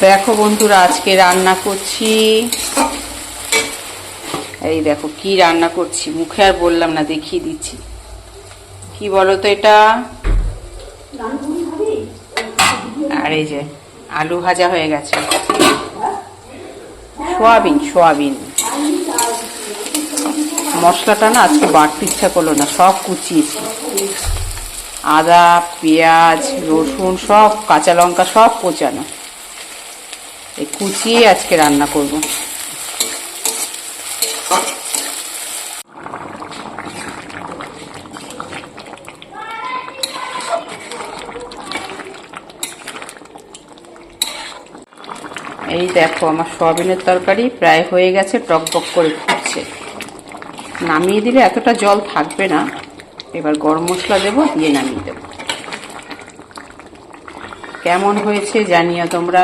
দেখো বন্ধুরা, আজকে রান্না করছি। এই দেখো কি রান্না করছি, মুখে আর বললাম না, দেখিয়ে দিচ্ছি। কি বলো তো এটা? আর এই যে আলু ভাজা হয়ে গেছে, সোয়াবিন। মশলাটা না আজকে বাড়তে ইচ্ছা করলো না, সব কুচিয়েছি। আদা, পেঁয়াজ, রসুন, সব কাঁচা লঙ্কা সব কোচানো, এই কুচিয়ে আজকে রান্না করব। এই দেখো আমার সয়াবিনের তরকারি প্রায় হয়ে গেছে, টকবক করে ফুটছে। নামিয়ে দিলে এতটা জল থাকবে না। এবার গরম মশলা দেবো, দিয়ে নামিয়ে দেবো। কেমন হয়েছে জানিও তোমরা।